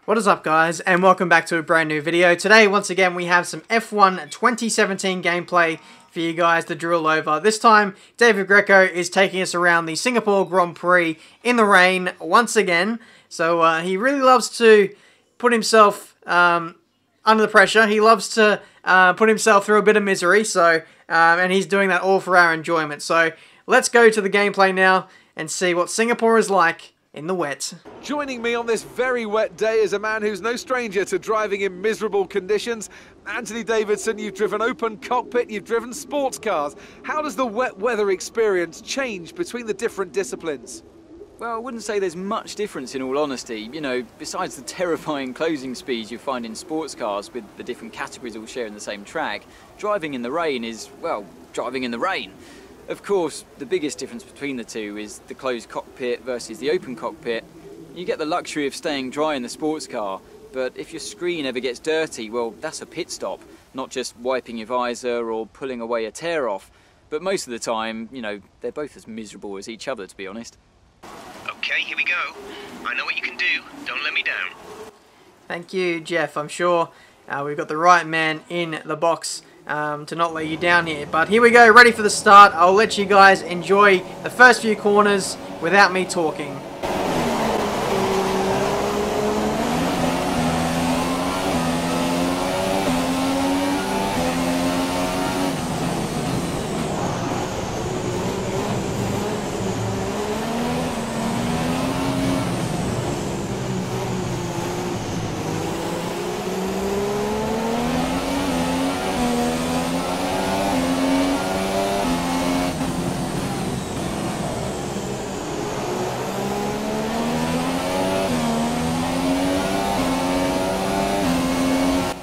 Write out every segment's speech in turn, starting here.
What is up, guys, and welcome back to a brand new video. Today, once again, we have some F1 2017 gameplay for you guys to drill over. This time, David Greco is taking us around the Singapore Grand Prix in the rain once again. So he really loves to put himself under the pressure. He loves to put himself through a bit of misery. So and he's doing that all for our enjoyment. So let's go to the gameplay now and see what Singapore is like in the wet. Joining me on this very wet day is a man who's no stranger to driving in miserable conditions. Anthony Davidson, you've driven open cockpit, you've driven sports cars. How does the wet weather experience change between the different disciplines? Well, I wouldn't say there's much difference in all honesty. You know, besides the terrifying closing speeds you find in sports cars with the different categories all sharing the same track, driving in the rain is, well, driving in the rain. Of course, the biggest difference between the two is the closed cockpit versus the open cockpit. You get the luxury of staying dry in the sports car, but if your screen ever gets dirty, well, that's a pit stop, not just wiping your visor or pulling away a tear off. But most of the time, you know, they're both as miserable as each other, to be honest. Okay, here we go. I know what you can do. Don't let me down. Thank you, Jeff. I'm sure we've got the right man in the box to not let you down here. But here we go, ready for the start. I'll let you guys enjoy the first few corners without me talking.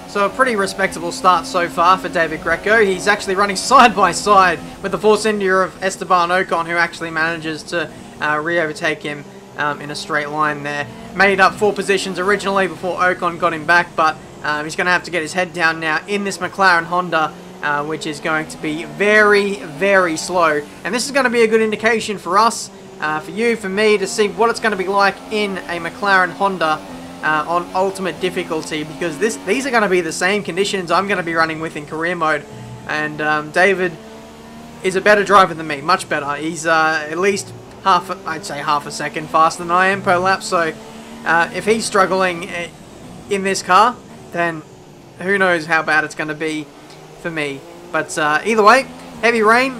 So a pretty respectable start so far for David Greco. He's actually running side by side with the Force India of Esteban Ocon, who actually manages to re-overtake him in a straight line there. Made up 4 positions originally before Ocon got him back, but he's going to have to get his head down now in this McLaren Honda, which is going to be very, very slow. And this is going to be a good indication for us, for you, for me, to see what it's going to be like in a McLaren Honda on ultimate difficulty, because these are going to be the same conditions I'm going to be running with in career mode. And David is a better driver than me, much better. He's at least I'd say half a second faster than I am per lap. So if he's struggling in this car, then who knows how bad it's going to be for me. But either way, heavy rain.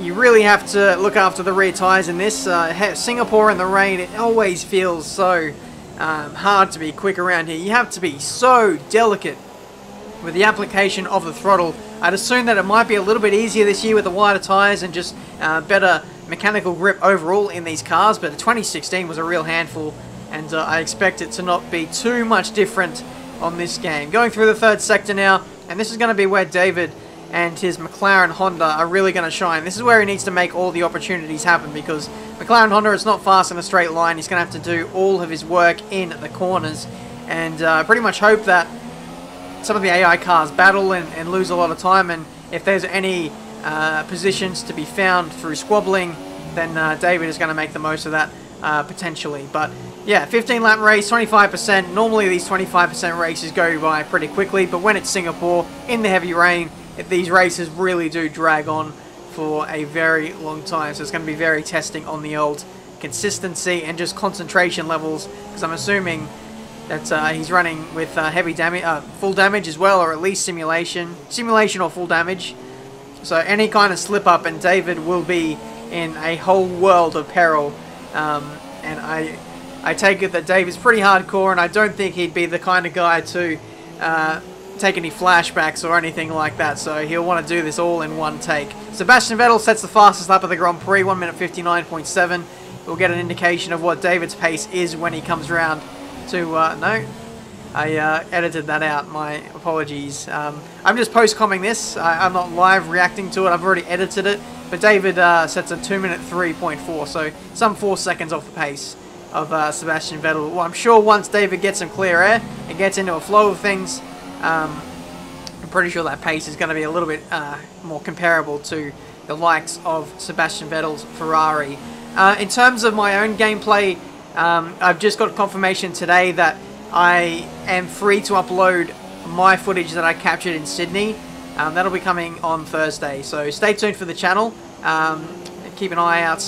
You really have to look after the rear tyres in this. Singapore in the rain, it always feels so hard to be quick around here. You have to be so delicate with the application of the throttle. I'd assume that it might be a little bit easier this year with the wider tyres and just better mechanical grip overall in these cars, but the 2016 was a real handful, and I expect it to not be too much different on this game. Going through the third sector now, and this is going to be where David and his McLaren Honda are really going to shine. This is where he needs to make all the opportunities happen, because McLaren Honda is not fast in a straight line. He's going to have to do all of his work in the corners, and pretty much hope that some of the AI cars battle and lose a lot of time, and if there's any positions to be found through squabbling, then David is going to make the most of that potentially. But yeah, 15 lap race, 25%. Normally these 25% races go by pretty quickly, but when it's Singapore in the heavy rain, these races really do drag on for a very long time. So it's going to be very testing on the old consistency and just concentration levels, because I'm assuming that he's running with heavy damage, full damage as well, or at least simulation or full damage. So any kind of slip up and David will be in a whole world of peril. And I take it that Dave is pretty hardcore, and I don't think he'd be the kind of guy to take any flashbacks or anything like that, so he'll want to do this all in one take. Sebastian Vettel sets the fastest lap of the Grand Prix, 1 minute 59.7. We'll get an indication of what David's pace is when he comes around to... no, I edited that out, my apologies. I'm just post-comming this, I'm not live reacting to it, I've already edited it, but David sets a 2 minute 3.4, so some 4 seconds off the pace of Sebastian Vettel. Well, I'm sure once David gets some clear air and gets into a flow of things, I'm pretty sure that pace is going to be a little bit more comparable to the likes of Sebastian Vettel's Ferrari. In terms of my own gameplay, I've just got confirmation today that I am free to upload my footage that I captured in Sydney. That'll be coming on Thursday, so stay tuned for the channel. Keep an eye out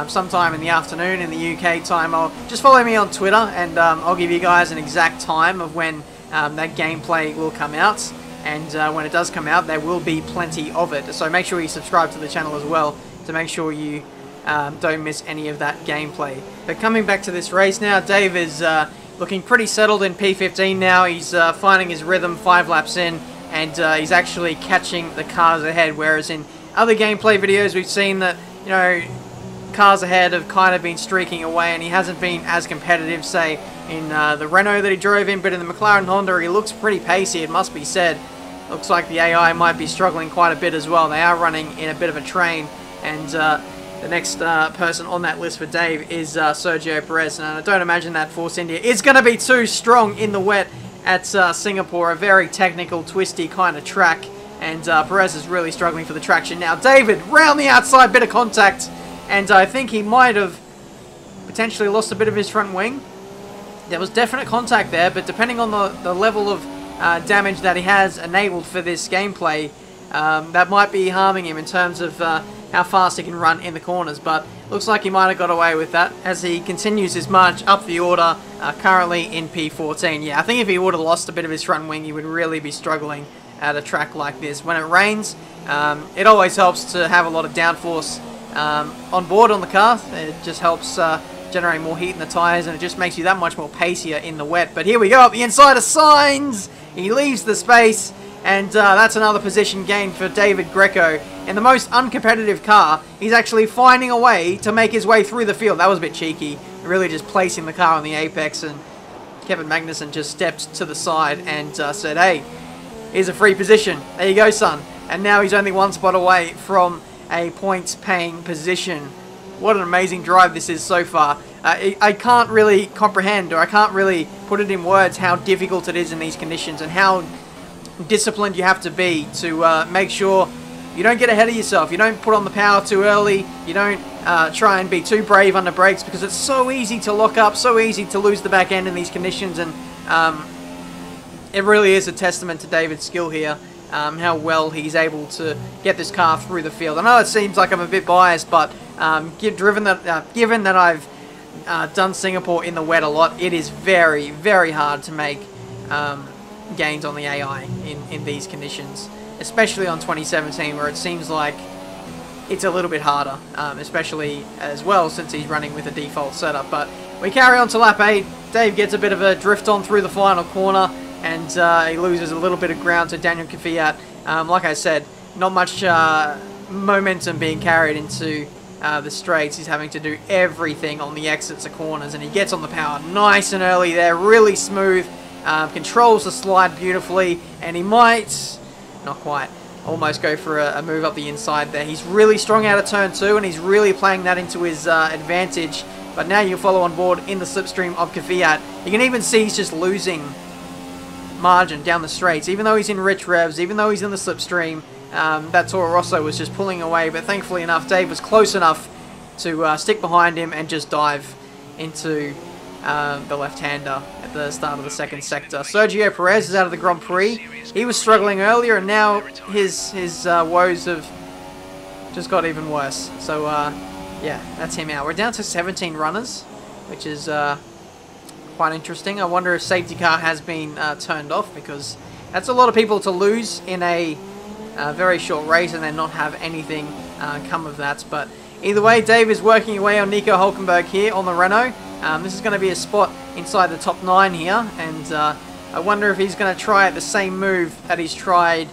sometime in the afternoon in the UK time. Just follow me on Twitter, and I'll give you guys an exact time of when that gameplay will come out. And when it does come out, there will be plenty of it. So make sure you subscribe to the channel as well to make sure you don't miss any of that gameplay. But coming back to this race now, Dave is looking pretty settled in P15 now. He's finding his rhythm 5 laps in, and he's actually catching the cars ahead. Whereas in other gameplay videos, we've seen that, you know, cars ahead have kind of been streaking away, and he hasn't been as competitive, say, in the Renault that he drove in, but in the McLaren Honda, he looks pretty pacey, it must be said. Looks like the AI might be struggling quite a bit as well. They are running in a bit of a train, and the next person on that list for Dave is Sergio Perez, and I don't imagine that Force India is going to be too strong in the wet at Singapore, a very technical, twisty kind of track, and Perez is really struggling for the traction now. David, round the outside, bit of contact, and I think he might have potentially lost a bit of his front wing. There was definite contact there, but depending on the level of damage that he has enabled for this gameplay, that might be harming him in terms of how fast he can run in the corners, but looks like he might have got away with that as he continues his march up the order, currently in P14. Yeah, I think if he would have lost a bit of his front wing, he would really be struggling at a track like this. When it rains, it always helps to have a lot of downforce on board on the car. It just helps generate more heat in the tyres, and it just makes you that much more pacier in the wet. But here we go, up the inside of Sainz. He leaves the space, and that's another position gain for David Greco. In the most uncompetitive car, he's actually finding a way to make his way through the field. That was a bit cheeky, really just placing the car on the apex, and Kevin Magnussen just stepped to the side and said, hey, here's a free position. There you go, son. And now he's only one spot away from a points-paying position. What an amazing drive this is so far. I can't really comprehend, or I can't really put it in words, how difficult it is in these conditions and how disciplined you have to be to make sure you don't get ahead of yourself. You don't put on the power too early. You don't try and be too brave under brakes, because it's so easy to lock up, so easy to lose the back end in these conditions. And it really is a testament to David's skill here, how well he's able to get this car through the field. I know it seems like I'm a bit biased, but given that I've done Singapore in the wet a lot, it is very, very hard to make gains on the AI in these conditions, especially on 2017, where it seems like it's a little bit harder, especially as well since he's running with a default setup. But we carry on to lap 8. Dave gets a bit of a drift on through the final corner, and he loses a little bit of ground to Daniel Kvyat. Like I said, not much momentum being carried into the straights. He's having to do everything on the exits of corners, and he gets on the power nice and early there, really smooth, controls the slide beautifully, and he might, not quite, almost go for a move up the inside there. He's really strong out of turn 2, and he's really playing that into his advantage. But now you follow on board in the slipstream of Kvyat. You can even see he's just losing margin down the straights, even though he's in rich revs, even though he's in the slipstream. That Toro Rosso was just pulling away, but thankfully enough, Dave was close enough to stick behind him and just dive into the left-hander at the start of the second sector. Sergio Perez is out of the Grand Prix. He was struggling earlier, and now his woes have just got even worse. So yeah, that's him out. We're down to 17 runners, which is quite interesting. I wonder if safety car has been turned off, because that's a lot of people to lose in a very short race and then not have anything come of that. But either way, Dave is working away on Nico Hülkenberg here on the Renault. This is going to be a spot inside the top 9 here, and I wonder if he's going to try the same move that he's tried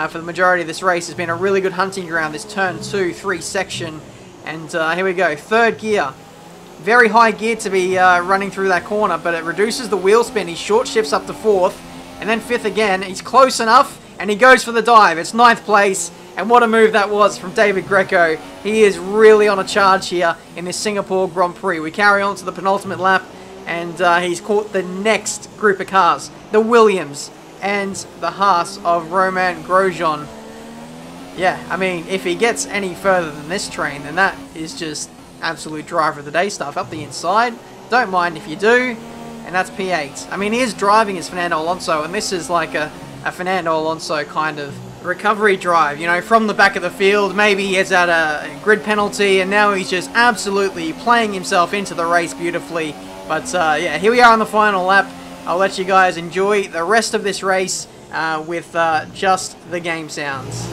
for the majority of this race. It's been a really good hunting ground, this turn 2-3 section. And here we go, 3rd gear. Very high gear to be running through that corner, but it reduces the wheel spin. He short shifts up to 4th, and then 5th again. He's close enough, and he goes for the dive. It's 9th place, and what a move that was from David Greco. He is really on a charge here in this Singapore Grand Prix. We carry on to the penultimate lap, and he's caught the next group of cars, the Williams and the Haas of Romain Grosjean. Yeah, I mean, if he gets any further than this train, then that is just absolute driver of the day stuff. Up the inside, Don't mind if you do. And that's P8. I mean, he is driving as Fernando Alonso, and this is like a Fernando Alonso kind of recovery drive, you know, from the back of the field. Maybe he has had a grid penalty, and now he's just absolutely playing himself into the race beautifully. But yeah, here we are on the final lap. I'll let you guys enjoy the rest of this race with just the game sounds.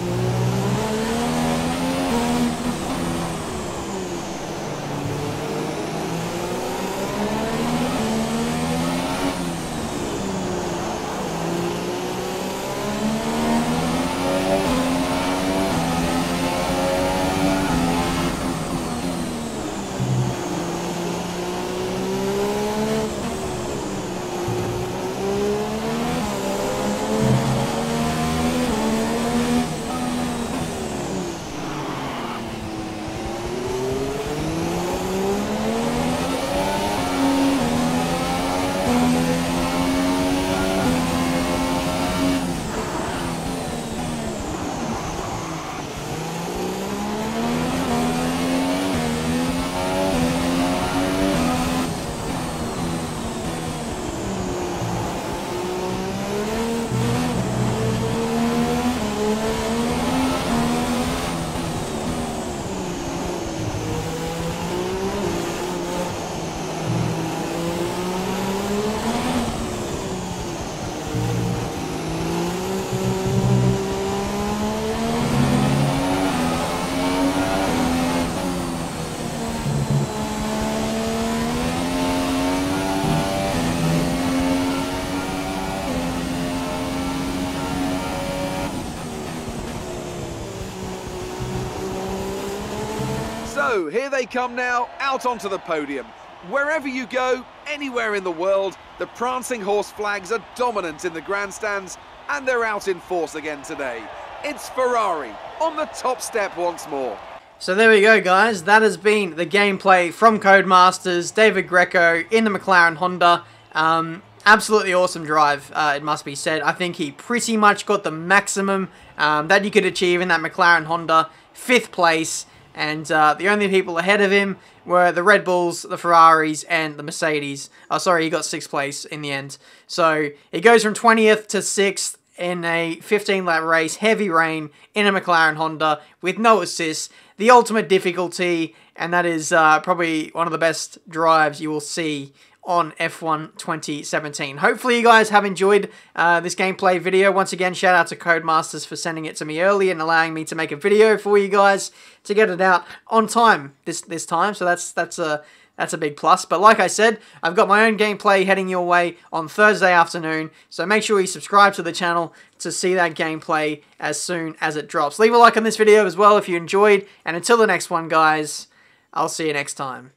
So here they come now, out onto the podium. Wherever you go, anywhere in the world, the prancing horse flags are dominant in the grandstands, and they're out in force again today. It's Ferrari on the top step once more. So there we go, guys. That has been the gameplay from Codemasters, David Greco in the McLaren Honda. Absolutely awesome drive, it must be said. I think he pretty much got the maximum that you could achieve in that McLaren Honda. 5th place. And the only people ahead of him were the Red Bulls, the Ferraris, and the Mercedes. Oh, sorry, he got 6th place in the end. So he goes from 20th to 6th in a 15-lap race, heavy rain, in a McLaren Honda with no assists. The ultimate difficulty, and that is probably one of the best drives you will see on F1 2017. Hopefully you guys have enjoyed this gameplay video. Once again, shout out to Codemasters for sending it to me early and allowing me to make a video for you guys to get it out on time this time. So that's a big plus. But like I said, I've got my own gameplay heading your way on Thursday afternoon. So make sure you subscribe to the channel to see that gameplay as soon as it drops. Leave a like on this video as well if you enjoyed. And until the next one, guys, I'll see you next time.